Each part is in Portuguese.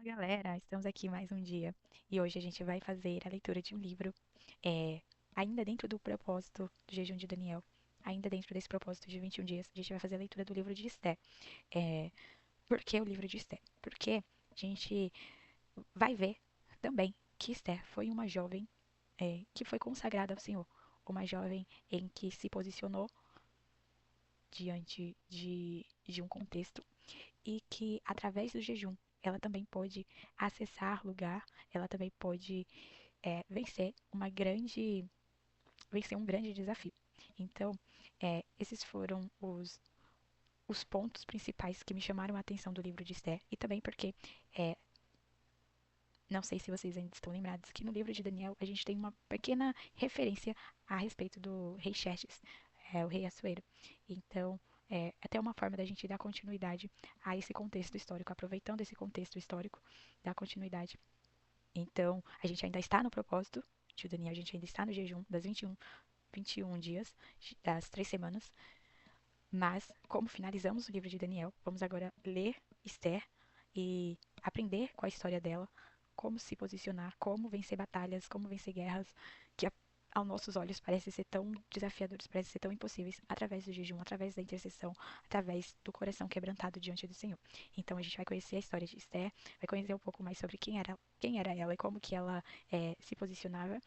Galera, estamos aqui mais um dia e hoje a gente vai fazer a leitura de um livro, é, ainda dentro do propósito do jejum de Daniel, ainda dentro desse propósito de 21 dias, a gente vai fazer a leitura do livro de Esté. É, por que o livro de Esté? Porque a gente vai ver também que Esté foi uma jovem que foi consagrada ao Senhor, uma jovem em que se posicionou diante de um contexto e que através do jejum ela também pôde acessar lugar, ela também pôde vencer um grande desafio. Então, esses foram os pontos principais que me chamaram a atenção do livro de Esther e também porque é, não sei se vocês ainda estão lembrados que no livro de Daniel a gente tem uma pequena referência a respeito do rei Xerxes, o rei Assuero. Então, é até uma forma da gente dar continuidade a esse contexto histórico, aproveitando esse contexto histórico, dar continuidade. Então, a gente ainda está no propósito de Daniel, a gente ainda está no jejum das 21 dias, das 3 semanas, mas como finalizamos o livro de Daniel, vamos agora ler Esther e aprender com a história dela, como se posicionar, como vencer batalhas, como vencer guerras que aos nossos olhos parecem ser tão desafiadores, parecem ser tão impossíveis, através do jejum, através da intercessão, através do coração quebrantado diante do Senhor. Então a gente vai conhecer a história de Esther, vai conhecer um pouco mais sobre quem era ela e como que ela se posicionava.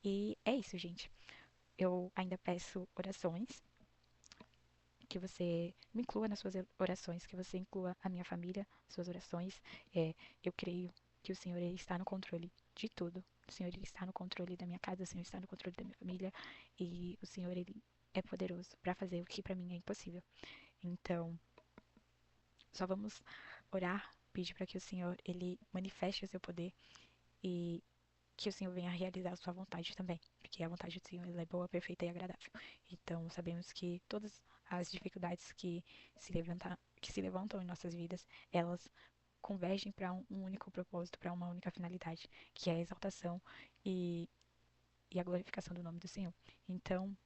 E é isso, gente. Eu ainda peço orações, que você me inclua nas suas orações, que você inclua a minha família, suas orações. Eu creio que o Senhor ele está no controle de tudo. O Senhor ele está no controle da minha casa, o Senhor está no controle da minha família e o Senhor ele é poderoso para fazer o que para mim é impossível. Então, só vamos orar, pedir para que o Senhor ele manifeste o seu poder e que o Senhor venha realizar a sua vontade também, porque a vontade do Senhor ela é boa, perfeita e agradável. Então, sabemos que todas as dificuldades que se levantam em nossas vidas, elas convergem para um único propósito, para uma única finalidade, que é a exaltação e, e a glorificação do nome do Senhor. Então,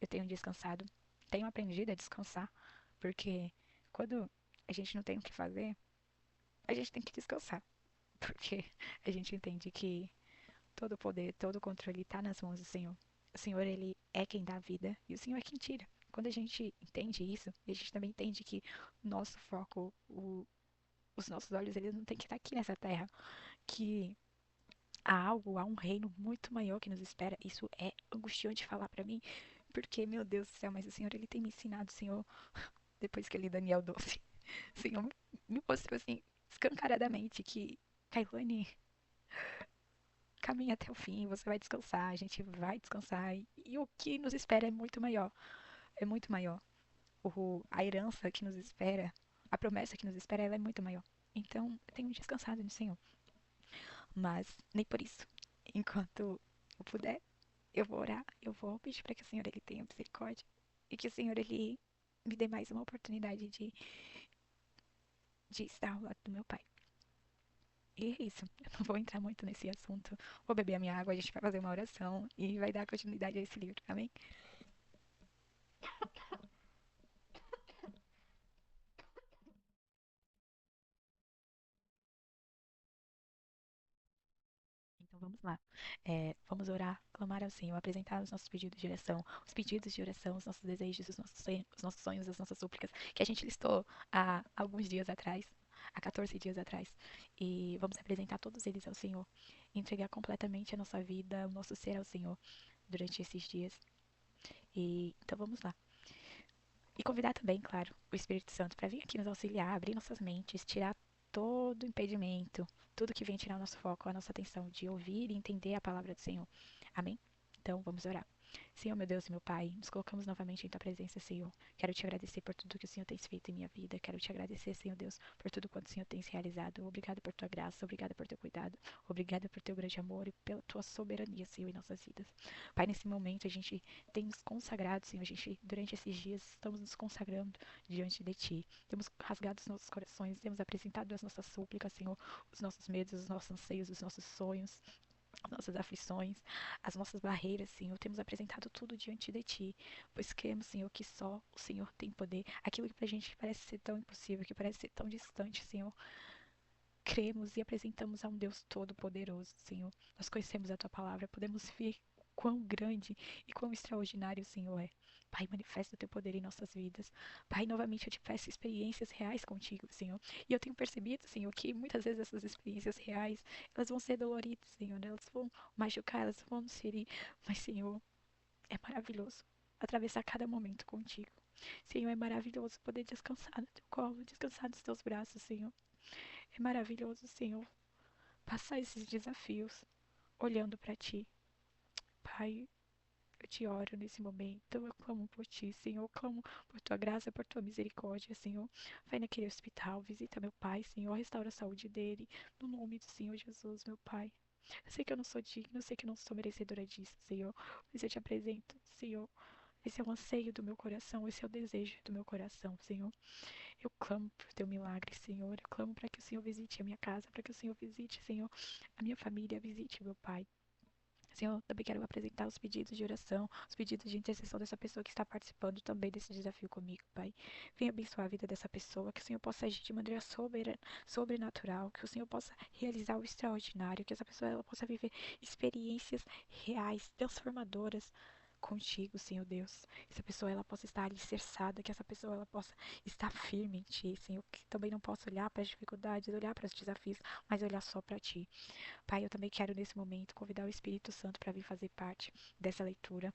eu tenho descansado, tenho aprendido a descansar, porque quando a gente não tem o que fazer, a gente tem que descansar, porque a gente entende que todo o poder, todo o controle está nas mãos do Senhor. O Senhor, ele é quem dá a vida e o Senhor é quem tira. Quando a gente entende isso, a gente também entende que o nosso foco, os nossos olhos, eles não têm que estar aqui nessa terra, que há um reino muito maior que nos espera. Isso é angustiante falar para mim, porque, meu Deus do céu, mas o Senhor, ele tem me ensinado, Senhor, depois que eu li Daniel 12, o Senhor me mostrou assim, escancaradamente, que Kailane caminha até o fim, você vai descansar, a gente vai descansar. E o que nos espera é muito maior. É muito maior. A herança que nos espera, a promessa que nos espera, ela é muito maior. Então, eu tenho descansado no Senhor. Mas, nem por isso. Enquanto eu puder, eu vou orar, eu vou pedir para que o Senhor ele tenha misericórdia. E que o Senhor ele me dê mais uma oportunidade de estar ao lado do meu Pai. E é isso. Eu não vou entrar muito nesse assunto. Vou beber a minha água, a gente vai fazer uma oração e vai dar continuidade a esse livro. Amém? Então vamos lá. Vamos orar, clamar ao Senhor, apresentar os nossos pedidos de oração, os pedidos de oração, os nossos desejos, os nossos sonhos, as nossas súplicas, que a gente listou há alguns dias atrás, há 14 dias atrás. E vamos apresentar todos eles ao Senhor, entregar completamente a nossa vida, o nosso ser ao Senhor durante esses dias. E então vamos lá. E convidar também, claro, o Espírito Santo para vir aqui nos auxiliar, abrir nossas mentes, tirar todo impedimento, tudo que vem tirar o nosso foco, a nossa atenção de ouvir e entender a palavra do Senhor. Amém? Então vamos orar. Senhor, meu Deus e meu Pai, nos colocamos novamente em Tua presença, Senhor. Quero Te agradecer por tudo que o Senhor tem feito em minha vida. Quero Te agradecer, Senhor Deus, por tudo quanto o Senhor tem realizado. Obrigada por Tua graça, obrigada por Teu cuidado, obrigada por Teu grande amor e pela Tua soberania, Senhor, em nossas vidas. Pai, nesse momento a gente tem nos consagrado, Senhor. A gente, durante esses dias, estamos nos consagrando diante de Ti. Temos rasgado os nossos corações, temos apresentado as nossas súplicas, Senhor, os nossos medos, os nossos anseios, os nossos sonhos, as nossas aflições, as nossas barreiras, Senhor. Temos apresentado tudo diante de Ti, pois cremos, Senhor, que só o Senhor tem poder. Aquilo que pra gente parece ser tão impossível, que parece ser tão distante, Senhor. cremos e apresentamos a um Deus todo-poderoso, Senhor. Nós conhecemos a Tua palavra, podemos ver quão grande e quão extraordinário o Senhor é. Pai, manifesta o Teu poder em nossas vidas. Pai, novamente eu te peço experiências reais contigo, Senhor. E eu tenho percebido, Senhor, que muitas vezes essas experiências reais, elas vão ser doloridas, Senhor. Elas vão machucar, elas vão nos ferir. Mas, Senhor, é maravilhoso atravessar cada momento contigo. Senhor, é maravilhoso poder descansar no Teu colo, descansar nos Teus braços, Senhor. É maravilhoso, Senhor, passar esses desafios olhando para Ti. Pai, eu te oro nesse momento, eu clamo por Ti, Senhor, eu clamo por Tua graça, por Tua misericórdia, Senhor. Vai naquele hospital, visita meu pai, Senhor, restaura a saúde dele, no nome do Senhor Jesus, meu Pai. Eu sei que eu não sou digna, eu sei que eu não sou merecedora disso, Senhor, mas eu te apresento, Senhor. Esse é o anseio do meu coração, esse é o desejo do meu coração, Senhor. Eu clamo por teu milagre, Senhor. Eu clamo para que o Senhor visite a minha casa, para que o Senhor visite, Senhor, a minha família, visite meu pai. Senhor, também quero apresentar os pedidos de oração, os pedidos de intercessão dessa pessoa que está participando também desse desafio comigo, Pai. Venha abençoar a vida dessa pessoa, que o Senhor possa agir de maneira sobrenatural, que o Senhor possa realizar o extraordinário, que essa pessoa ela possa viver experiências reais, transformadoras contigo, Senhor Deus. Que essa pessoa ela possa estar alicerçada, que essa pessoa ela possa estar firme em Ti, Senhor. Que também não possa olhar para as dificuldades, olhar para os desafios, mas olhar só para Ti. Pai, eu também quero nesse momento convidar o Espírito Santo para vir fazer parte dessa leitura.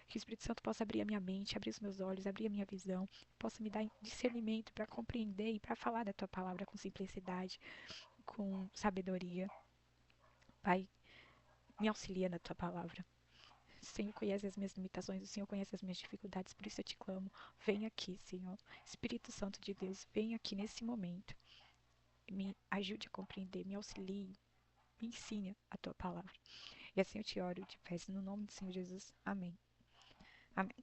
Que o Espírito Santo possa abrir a minha mente, abrir os meus olhos, abrir a minha visão, possa me dar discernimento para compreender e para falar da Tua palavra com simplicidade, com sabedoria. Pai, me auxilia na Tua palavra. O Senhor conhece as minhas limitações, o Senhor conhece as minhas dificuldades, por isso eu te clamo. Vem aqui, Senhor. Espírito Santo de Deus, vem aqui nesse momento. Me ajude a compreender, me auxilie, me ensine a tua palavra. E assim eu te oro e te peço no nome do Senhor Jesus. Amém. Amém.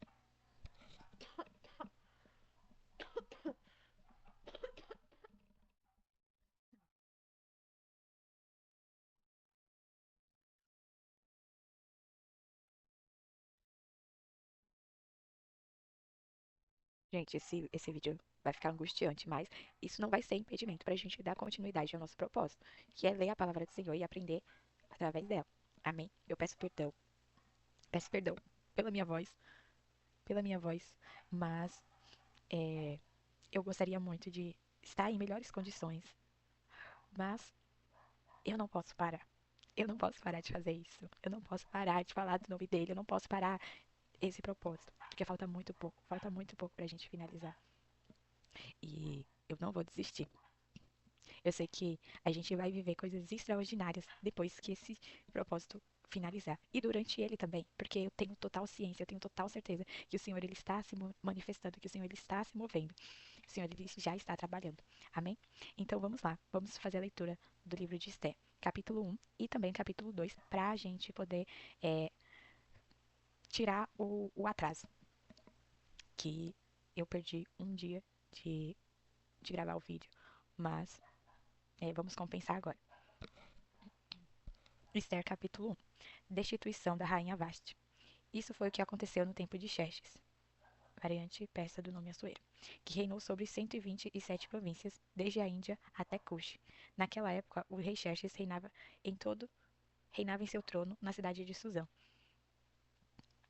Gente, esse vídeo vai ficar angustiante, mas isso não vai ser impedimento para a gente dar continuidade ao nosso propósito, que é ler a palavra do Senhor e aprender através dela. Amém? Eu peço perdão pela minha voz, mas eu gostaria muito de estar em melhores condições, mas eu não posso parar. Eu não posso parar de fazer isso. Eu não posso parar de falar do nome dele. Eu não posso parar esse propósito. Porque falta muito pouco pra gente finalizar. E eu não vou desistir. Eu sei que a gente vai viver coisas extraordinárias depois que esse propósito finalizar. E durante ele também, porque eu tenho total ciência, eu tenho total certeza que o Senhor ele está se manifestando, que o Senhor ele está se movendo. O Senhor ele já está trabalhando. Amém? Então vamos lá, vamos fazer a leitura do livro de Esté, capítulo 1 e também capítulo 2, para a gente poder tirar o atraso, que eu perdi um dia de, de gravar o vídeo, mas vamos compensar agora. Esther, capítulo 1. Destituição da rainha Vasti. Isso foi o que aconteceu no tempo de Xerxes, variante persa do nome Assuero, que reinou sobre 127 províncias, desde a Índia até Cush. Naquela época, o rei Xerxes reinava em seu trono na cidade de Suzã.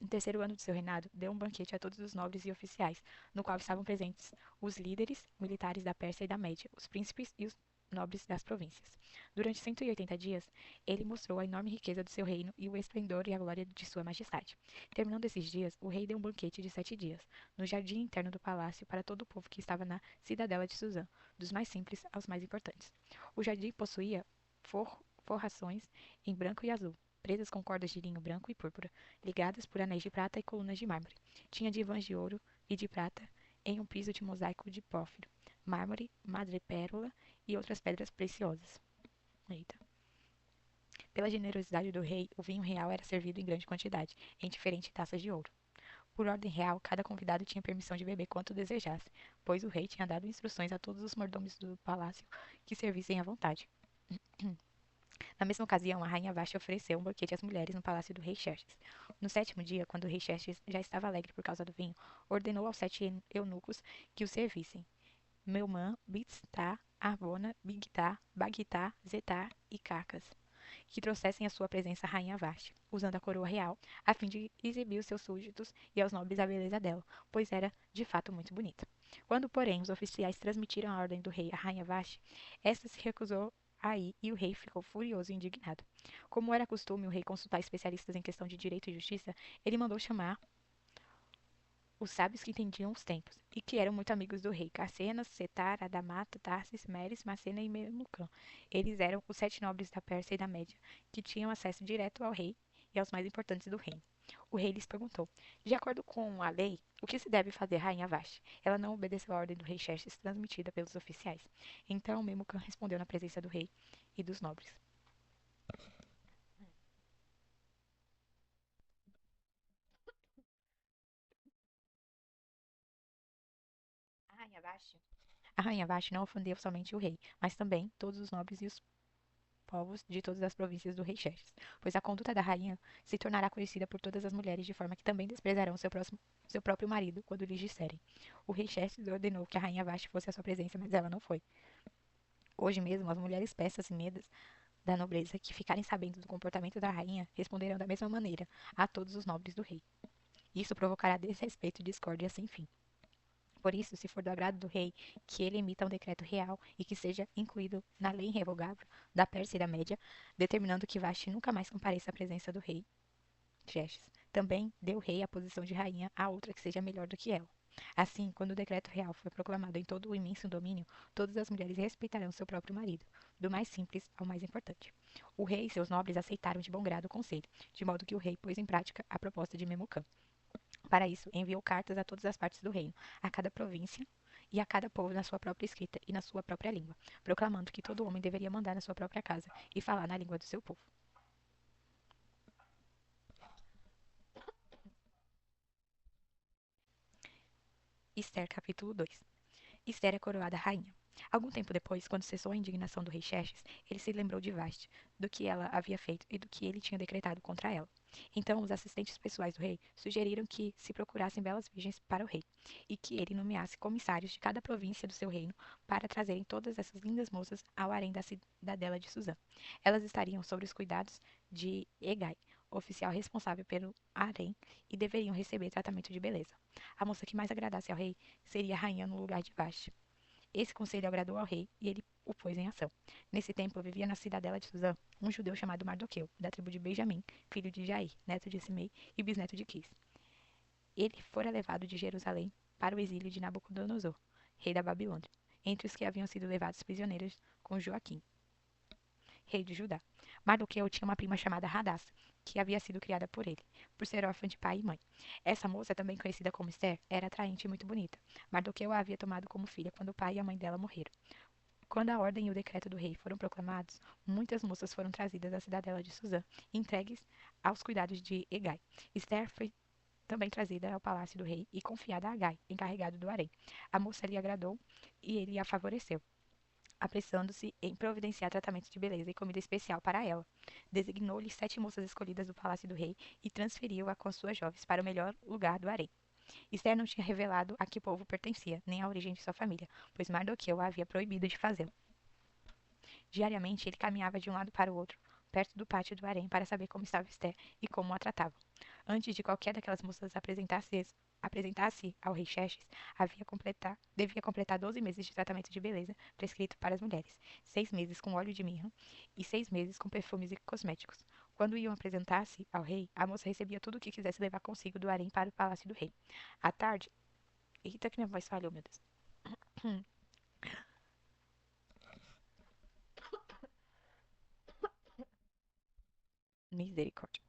No terceiro ano de seu reinado, deu um banquete a todos os nobres e oficiais, no qual estavam presentes os líderes militares da Pérsia e da Média, os príncipes e os nobres das províncias. Durante 180 dias, ele mostrou a enorme riqueza do seu reino e o esplendor e a glória de sua majestade. Terminando esses dias, o rei deu um banquete de 7 dias, no jardim interno do palácio, para todo o povo que estava na cidadela de Suzã, dos mais simples aos mais importantes. O jardim possuía forrações em branco e azul, presas com cordas de linho branco e púrpura, ligadas por anéis de prata e colunas de mármore. Tinha divãs de ouro e de prata em um piso de mosaico de pórfiro, mármore, madrepérola e outras pedras preciosas. Eita. Pela generosidade do rei, o vinho real era servido em grande quantidade, em diferentes taças de ouro. Por ordem real, cada convidado tinha permissão de beber quanto desejasse, pois o rei tinha dado instruções a todos os mordomos do palácio que servissem à vontade. Na mesma ocasião, a rainha Vashti ofereceu um banquete às mulheres no palácio do rei Xerxes. No sétimo dia, quando o rei Xerxes já estava alegre por causa do vinho, ordenou aos 7 eunucos que o servissem: Meumã, Biztá, Arbona, Bigtá, Bagtá, Zetá e Cacas, que trouxessem à sua presença a rainha Vashti, usando a coroa real, a fim de exibir aos seus súditos e aos nobres a beleza dela, pois era de fato muito bonita. Quando, porém, os oficiais transmitiram a ordem do rei à rainha Vashti, esta se recusou a ir e o rei ficou furioso e indignado. Como era costume o rei consultar especialistas em questão de direito e justiça, ele mandou chamar os sábios que entendiam os tempos, e que eram muito amigos do rei, Carcenas, Setar, Adamata, Tarsis, Meres, Macena e Memucã. Eles eram os 7 nobres da Pérsia e da Média, que tinham acesso direto ao rei e aos mais importantes do reino. O rei lhes perguntou: de acordo com a lei, o que se deve fazer, rainha Vashti? Ela não obedeceu à ordem do rei Xerxes transmitida pelos oficiais. Então Memucã respondeu na presença do rei e dos nobres: A rainha Vashti A rainha Vashti não ofendeu somente o rei, mas também todos os nobres e os povos de todas as províncias do rei Xerxes, pois a conduta da rainha se tornará conhecida por todas as mulheres, de forma que também desprezarão seu próprio marido quando lhes disserem. O rei Xerxes ordenou que a rainha Vashti fosse à sua presença, mas ela não foi. Hoje mesmo, as mulheres persas e medas da nobreza que ficarem sabendo do comportamento da rainha responderão da mesma maneira a todos os nobres do rei. Isso provocará desrespeito e discórdia sem fim. Por isso, se for do agrado do rei, que ele emita um decreto real e que seja incluído na lei irrevogável da Pérsia e da Média, determinando que Vashti nunca mais compareça à presença do rei Xerxes. Também dê o rei a posição de rainha a outra que seja melhor do que ela. Assim, quando o decreto real for proclamado em todo o imenso domínio, todas as mulheres respeitarão seu próprio marido, do mais simples ao mais importante. O rei e seus nobres aceitaram de bom grado o conselho, de modo que o rei pôs em prática a proposta de Memucã. Para isso, enviou cartas a todas as partes do reino, a cada província e a cada povo na sua própria escrita e na sua própria língua, proclamando que todo homem deveria mandar na sua própria casa e falar na língua do seu povo. Esther capítulo 2. Esther é coroada rainha. Algum tempo depois, quando cessou a indignação do rei Xerxes, ele se lembrou de Vashti, do que ela havia feito e do que ele tinha decretado contra ela. Então, os assistentes pessoais do rei sugeriram que se procurassem belas virgens para o rei, e que ele nomeasse comissários de cada província do seu reino para trazerem todas essas lindas moças ao harém da cidadela de Suzã. Elas estariam sob os cuidados de Egai, oficial responsável pelo harém, e deveriam receber tratamento de beleza. A moça que mais agradasse ao rei seria rainha no lugar de Vashti. Esse conselho agradou ao rei e ele o pôs em ação. Nesse tempo vivia na cidadela de Suzã um judeu chamado Mardoqueu, da tribo de Benjamim, filho de Jair, neto de Simei e bisneto de Quis. Ele fora levado de Jerusalém para o exílio de Nabucodonosor, rei da Babilônia, entre os que haviam sido levados prisioneiros com Joaquim, rei de Judá. Mardoqueu tinha uma prima chamada Radassa, que havia sido criada por ele, por ser órfã de pai e mãe. Essa moça, também conhecida como Esther, era atraente e muito bonita. Mardoqueu a havia tomado como filha quando o pai e a mãe dela morreram. Quando a ordem e o decreto do rei foram proclamados, muitas moças foram trazidas à cidadela de Suzã e entregues aos cuidados de Egai. Esther foi também trazida ao palácio do rei e confiada a Agai, encarregado do harém. A moça lhe agradou e ele a favoreceu, apressando-se em providenciar tratamento de beleza e comida especial para ela. Designou-lhe 7 moças escolhidas do palácio do rei e transferiu-a com suas jovens para o melhor lugar do harém. Esther não tinha revelado a que povo pertencia, nem a origem de sua família, pois Mardoqueu a havia proibido de fazê-lo. Diariamente ele caminhava de um lado para o outro, perto do pátio do harém, para saber como estava Esther e como a tratavam. Antes de qualquer daquelas moças apresentar-se ao rei Xerxes, devia completar 12 meses de tratamento de beleza prescrito para as mulheres, 6 meses com óleo de mirra e 6 meses com perfumes e cosméticos. Quando iam apresentar-se ao rei, a moça recebia tudo o que quisesse levar consigo do harém para o palácio do rei. À tarde, eita que minha voz falhou, meu Deus. Misericórdia.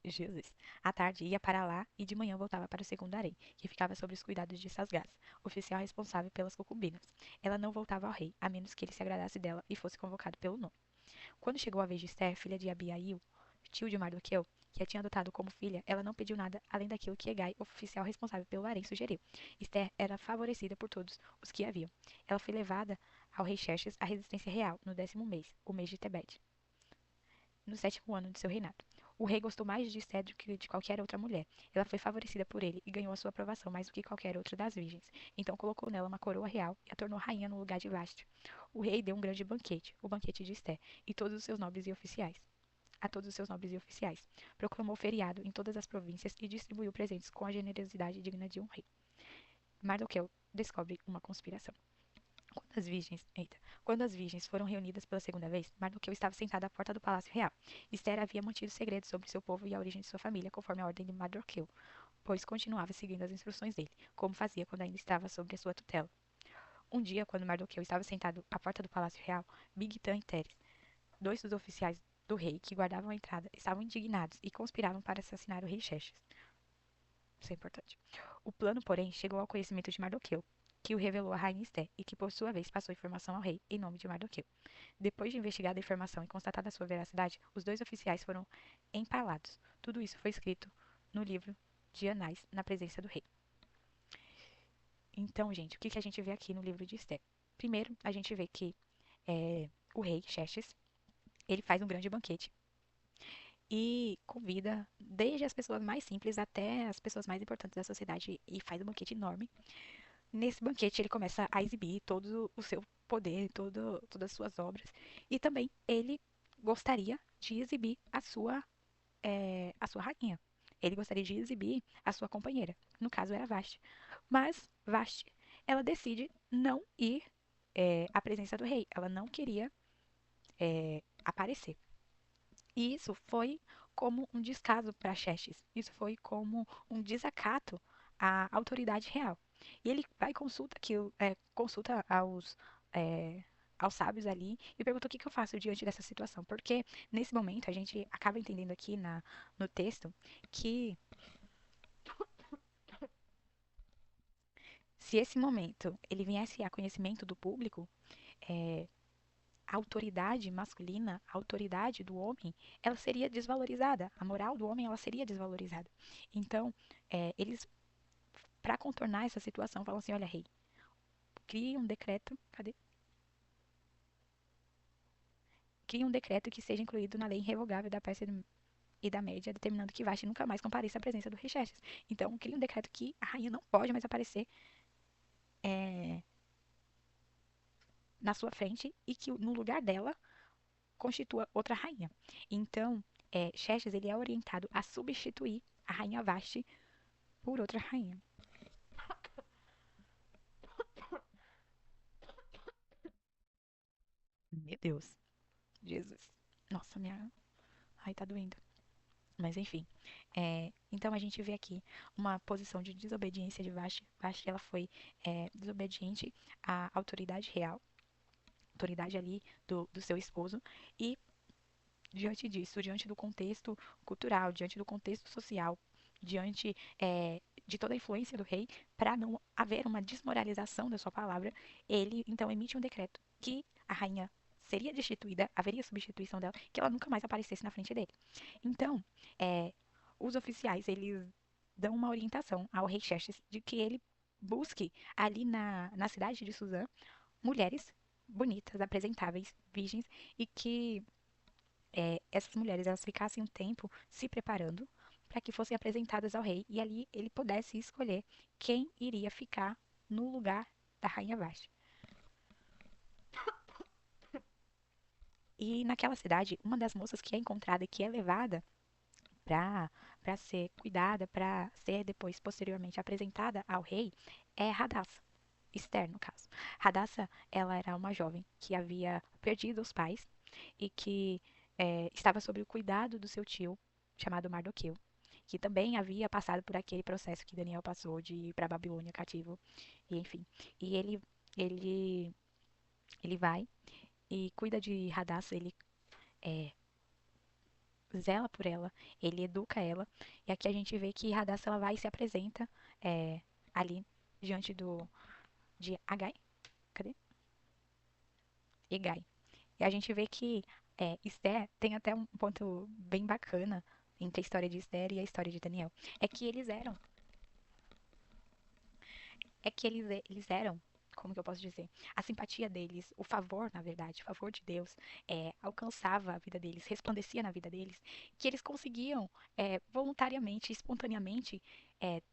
Jesus. À tarde ia para lá e de manhã voltava para o segundo harém, que ficava sob os cuidados de Sasgás, oficial responsável pelas concubinas. Ela não voltava ao rei, a menos que ele se agradasse dela e fosse convocado pelo nome. Quando chegou a vez de Esther, filha de Abiail, tio de Mardoqueu, que a tinha adotado como filha, ela não pediu nada além daquilo que Egai, oficial responsável pelo harém, sugeriu. Esther era favorecida por todos os que a viam. Ela foi levada ao rei Xerxes à residência real no 10º mês, o mês de Tebete, no 7º ano de seu reinado. O rei gostou mais de Esther do que de qualquer outra mulher. Ela foi favorecida por ele e ganhou a sua aprovação mais do que qualquer outra das virgens. Então colocou nela uma coroa real e a tornou rainha no lugar de Vashti. O rei deu um grande banquete, o banquete de Esther, e todos os seus nobres e oficiais. A todos os seus nobres e oficiais. Proclamou feriado em todas as províncias e distribuiu presentes com a generosidade digna de um rei. Mardoqueu descobre uma conspiração. Quando as virgens foram reunidas pela segunda vez, Mardoqueu estava sentado à porta do palácio real. Esther havia mantido segredo sobre seu povo e a origem de sua família, conforme a ordem de Mardoqueu, pois continuava seguindo as instruções dele, como fazia quando ainda estava sob a sua tutela. Um dia, quando Mardoqueu estava sentado à porta do palácio real, Bigtan e Teres, dois dos oficiais do rei que guardavam a entrada, estavam indignados e conspiravam para assassinar o rei Xerxes. Isso é importante. O plano, porém, chegou ao conhecimento de Mardoqueu, que o revelou a rainha Esté e que, por sua vez, passou a informação ao rei em nome de Mardoqueu. Depois de investigada a informação e constatada a sua veracidade, os dois oficiais foram empalados. Tudo isso foi escrito no livro de Anais, na presença do rei. Então, gente, o que a gente vê aqui no livro de Esté? Primeiro, a gente vê que o rei Xerxes, ele faz um grande banquete e convida desde as pessoas mais simples até as pessoas mais importantes da sociedade e faz um banquete enorme. Nesse banquete ele começa a exibir todo o seu poder, todas as suas obras e também ele gostaria de exibir a sua rainha. Ele gostaria de exibir a sua companheira. No caso era Vashti. Mas Vashti, ela decide não ir à presença do rei. Ela não queria aparecer. E isso foi como um descaso para Xerxes. Isso foi como um desacato à autoridade real. E ele vai e consulta aos sábios ali e pergunta o que eu faço diante dessa situação. Porque nesse momento a gente acaba entendendo aqui no texto que se esse momento ele viesse a conhecimento do público, é, a autoridade masculina, a autoridade do homem, ela seria desvalorizada. A moral do homem, ela seria desvalorizada. Então, eles, para contornar essa situação, falam assim: olha, rei, crie um decreto, cadê? Crie um decreto que seja incluído na lei irrevogável da Pérsia e da Média, determinando que Vashti nunca mais compareça à presença do rei Xerxes. Então, crie um decreto que a rainha não pode mais aparecer é, na sua frente e que no lugar dela constitua outra rainha. Então, Xerxes ele é orientado a substituir a rainha Vashti por outra rainha. Meu Deus. Jesus. Nossa, minha. Ai, tá doendo. Mas enfim. Então a gente vê aqui uma posição de desobediência de Vashti. Vashti ela foi desobediente à autoridade real, autoridade ali do seu esposo. E diante disso, diante do contexto cultural, diante do contexto social, diante de toda a influência do rei, para não haver uma desmoralização da sua palavra, ele então emite um decreto que a rainha seria destituída, haveria substituição dela, que ela nunca mais aparecesse na frente dele. Então, os oficiais, eles dão uma orientação ao rei Xerxes de que ele busque ali na cidade de Suzã mulheres bonitas, apresentáveis, virgens, e que essas mulheres elas ficassem um tempo se preparando para que fossem apresentadas ao rei e ali ele pudesse escolher quem iria ficar no lugar da rainha Vashti. E naquela cidade, uma das moças que é encontrada e que é levada para ser cuidada, para ser depois posteriormente apresentada ao rei, é Radassa. Esther, no caso. Radassa, ela era uma jovem que havia perdido os pais e que estava sob o cuidado do seu tio, chamado Mardoqueu, que também havia passado por aquele processo que Daniel passou de ir para a Babilônia cativo, e enfim. E ele, ele vai e cuida de Radassa, ele é, zela por ela, ele educa ela, e aqui a gente vê que Radassa ela vai e se apresenta ali diante de Agai, cadê? Egai. E a gente vê que Esther tem até um ponto bem bacana entre a história de Esther e a história de Daniel. É que eles eram como que eu posso dizer? A simpatia deles, o favor, na verdade, o favor de Deus, alcançava a vida deles, resplandecia na vida deles, que eles conseguiam voluntariamente, espontaneamente,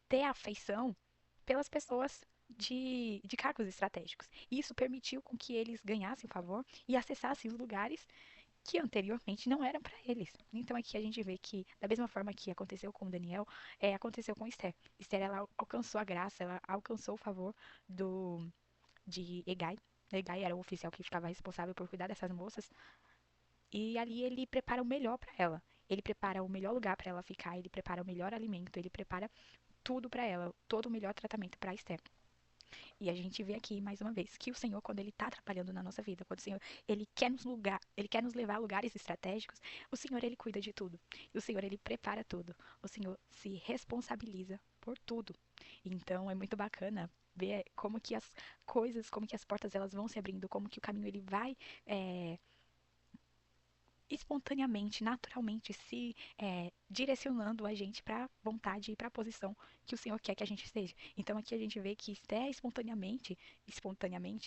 ter afeição pelas pessoas de cargos estratégicos. E isso permitiu com que eles ganhassem favor e acessassem os lugares que anteriormente não eram para eles. Então aqui a gente vê que, da mesma forma que aconteceu com Daniel, aconteceu com Esther. Esther, ela alcançou a graça, ela alcançou o favor de Egai. Egai era o oficial que ficava responsável por cuidar dessas moças. E ali ele prepara o melhor para ela. Ele prepara o melhor lugar para ela ficar, ele prepara o melhor alimento, ele prepara tudo para ela, todo o melhor tratamento para Esther. E a gente vê aqui mais uma vez que o Senhor, quando ele está trabalhando na nossa vida, quando o Senhor ele quer nos levar a lugares estratégicos, o Senhor ele cuida de tudo. E o Senhor ele prepara tudo. O Senhor se responsabiliza por tudo. Então é muito bacana ver como que as coisas, como que as portas elas vão se abrindo, como que o caminho ele vai espontaneamente, naturalmente, se direcionando a gente para a vontade e para a posição que o Senhor quer que a gente esteja. Então aqui a gente vê que Esté espontaneamente,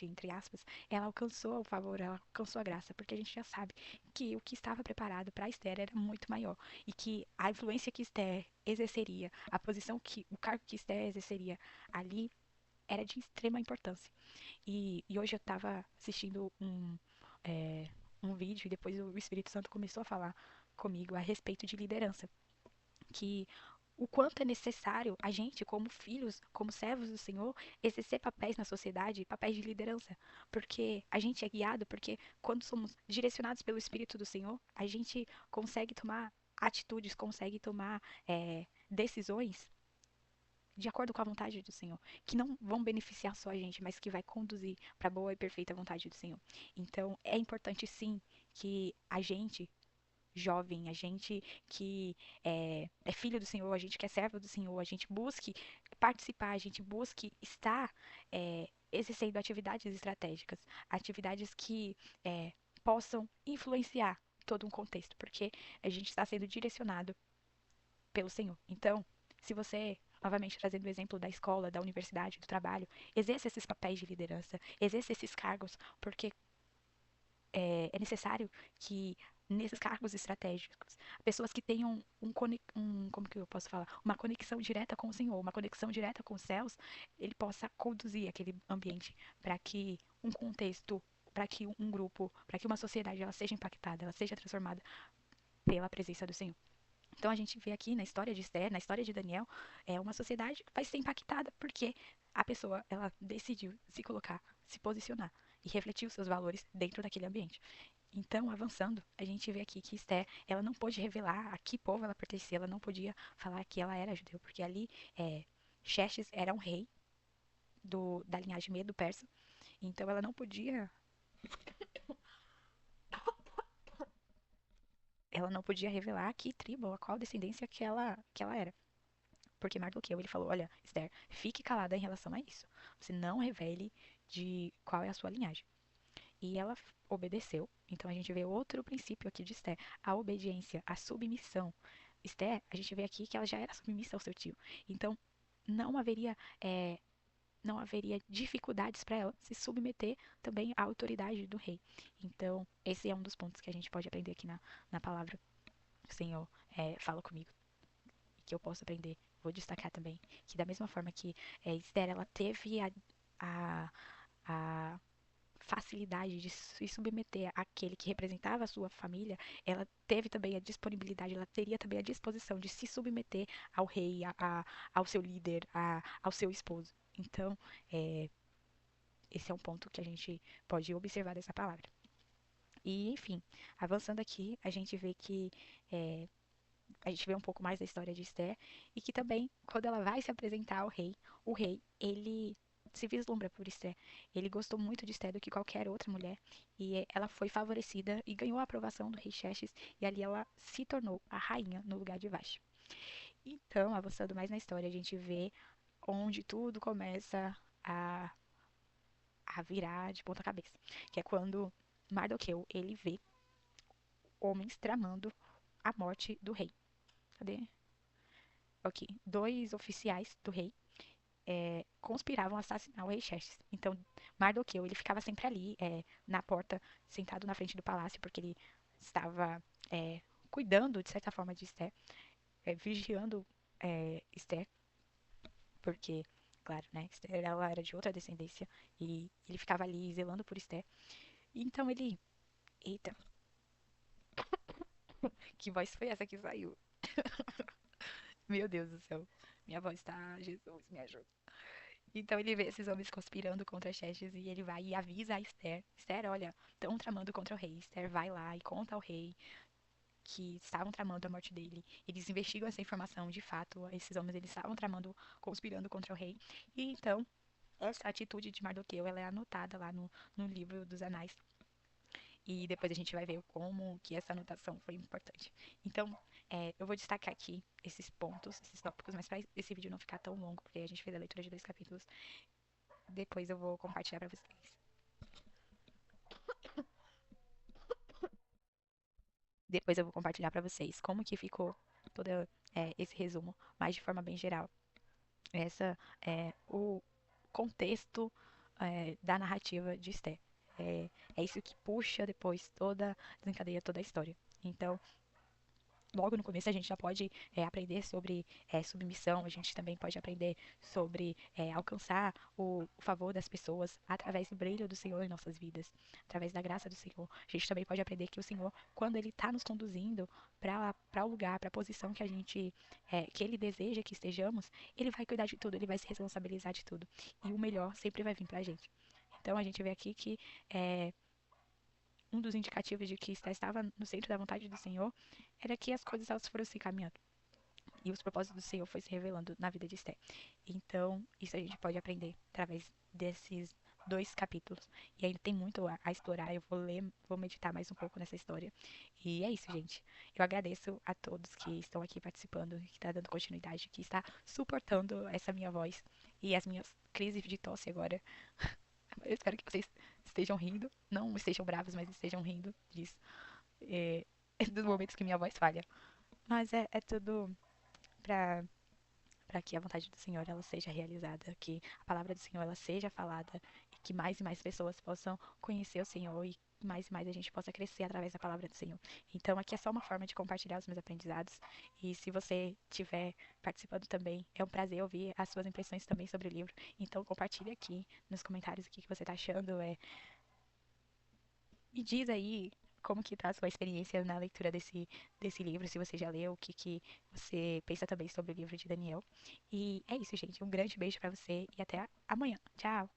entre aspas, ela alcançou o favor, ela alcançou a graça, porque a gente já sabe que o que estava preparado para Esther era muito maior e que a influência que Esther exerceria, a posição que, o cargo que Esther exerceria ali era de extrema importância. E hoje eu estava assistindo é, um vídeo e depois o Espírito Santo começou a falar comigo a respeito de liderança. Que o quanto é necessário a gente, como filhos, como servos do Senhor, exercer papéis na sociedade, papéis de liderança. Porque a gente é guiado, porque quando somos direcionados pelo Espírito do Senhor, a gente consegue tomar atitudes, consegue tomar decisões de acordo com a vontade do Senhor, que não vão beneficiar só a gente, mas que vai conduzir para a boa e perfeita vontade do Senhor. Então, é importante sim que a gente jovem, a gente que é filho do Senhor, a gente que é servo do Senhor, a gente busque participar, a gente busque estar exercendo atividades estratégicas, atividades que possam influenciar todo um contexto, porque a gente está sendo direcionado pelo Senhor. Então, se você, novamente trazendo o exemplo da escola, da universidade, do trabalho, exerça esses papéis de liderança, exerça esses cargos, porque é necessário que nesses cargos estratégicos, pessoas que tenham como que eu posso falar, uma conexão direta com o Senhor, uma conexão direta com os céus, ele possa conduzir aquele ambiente para que um contexto, para que um grupo, para que uma sociedade ela seja impactada, ela seja transformada pela presença do Senhor. Então a gente vê aqui na história de Esther, na história de Daniel, uma sociedade que vai ser impactada porque a pessoa ela decidiu se colocar, se posicionar e refletir os seus valores dentro daquele ambiente. Então, avançando, a gente vê aqui que Esther, ela não pôde revelar a que povo ela pertencia, ela não podia falar que ela era judeu, porque ali Xerxes era um rei da linhagem medo-persa, então ela não podia revelar a que tribo, a qual descendência que ela era. Porque Mardoqueu, ele falou, olha, Esther, fique calada em relação a isso. Você não revele de qual é a sua linhagem. E ela obedeceu. Então a gente vê outro princípio aqui de Esther, a obediência, a submissão. Esther, a gente vê aqui que ela já era submissa ao seu tio. Então não haveria não haveria dificuldades para ela se submeter também à autoridade do rei. Então esse é um dos pontos que a gente pode aprender aqui na palavra. O Senhor fala comigo que eu posso aprender. Vou destacar também que da mesma forma que Esther ela teve a, a facilidade de se submeter àquele que representava a sua família, ela teve também a disponibilidade, ela teria também a disposição de se submeter ao rei, ao seu líder, ao seu esposo. Então, esse é um ponto que a gente pode observar dessa palavra. E, enfim, avançando aqui, a gente vê que a gente vê um pouco mais da história de Esther e que também, quando ela vai se apresentar ao rei, o rei, ele se vislumbra por Esther. Ele gostou muito de Esther do que qualquer outra mulher e ela foi favorecida e ganhou a aprovação do rei Xerxes e ali ela se tornou a rainha no lugar de Vashti. Então, avançando mais na história, a gente vê onde tudo começa a virar de ponta cabeça, que é quando Mardoqueu, ele vê homens tramando a morte do rei. Cadê? Ok, dois oficiais do rei conspiravam assassinar o rei Xerxes. Então, Mardoqueu, ele ficava sempre ali, na porta, sentado na frente do palácio, porque ele estava cuidando, de certa forma, de Esther, vigiando Esther, porque, claro, né, Esther, ela era de outra descendência, e ele ficava ali zelando por Esther. Então ele, eita, que voz foi essa que saiu? Meu Deus do céu, minha voz tá, Jesus, me ajuda. Então ele vê esses homens conspirando contra Xerxes e ele vai e avisa a Esther. Esther, olha, estão tramando contra o rei. Esther vai lá e conta ao rei que estavam tramando a morte dele. Eles investigam essa informação, de fato, esses homens eles estavam tramando, conspirando contra o rei. E então essa atitude de Mardoqueu, ela é anotada lá no livro dos Anais. E depois a gente vai ver como que essa anotação foi importante. Então, eu vou destacar aqui esses pontos, esses tópicos, mas para esse vídeo não ficar tão longo, porque a gente fez a leitura de 2 capítulos, depois eu vou compartilhar para vocês. Depois eu vou compartilhar para vocês como que ficou todo esse resumo, mas de forma bem geral. Essa é o contexto da narrativa de Esther. É isso que puxa depois toda, desencadeia toda a história. Então, logo no começo a gente já pode aprender sobre submissão, a gente também pode aprender sobre alcançar o favor das pessoas através do brilho do Senhor em nossas vidas, através da graça do Senhor. A gente também pode aprender que o Senhor, quando Ele está nos conduzindo para o lugar, para a posição que a gente, que Ele deseja que estejamos, Ele vai cuidar de tudo, Ele vai se responsabilizar de tudo. E o melhor sempre vai vir para a gente. Então a gente vê aqui que um dos indicativos de que estava no centro da vontade do Senhor era que as coisas elas foram se encaminhando e os propósitos do Senhor foi se revelando na vida de Esther. Então, isso a gente pode aprender através desses 2 capítulos. E ainda tem muito a explorar. Eu vou ler, vou meditar mais um pouco nessa história. E é isso, gente. Eu agradeço a todos que estão aqui participando, que está dando continuidade, que está suportando essa minha voz e as minhas crises de tosse agora. Eu espero que vocês estejam rindo. Não estejam bravos, mas estejam rindo disso. É, dos momentos que minha voz falha. Mas é tudo para que a vontade do Senhor ela seja realizada, que a palavra do Senhor ela seja falada e que mais e mais pessoas possam conhecer o Senhor e mais a gente possa crescer através da palavra do Senhor. Então aqui é só uma forma de compartilhar os meus aprendizados e se você estiver participando também, é um prazer ouvir as suas impressões também sobre o livro. Então compartilhe aqui nos comentários o que você está achando, e diz aí como que tá a sua experiência na leitura desse livro, se você já leu, o que você pensa também sobre o livro de Daniel. E é isso, gente. Um grande beijo pra você e até amanhã. Tchau!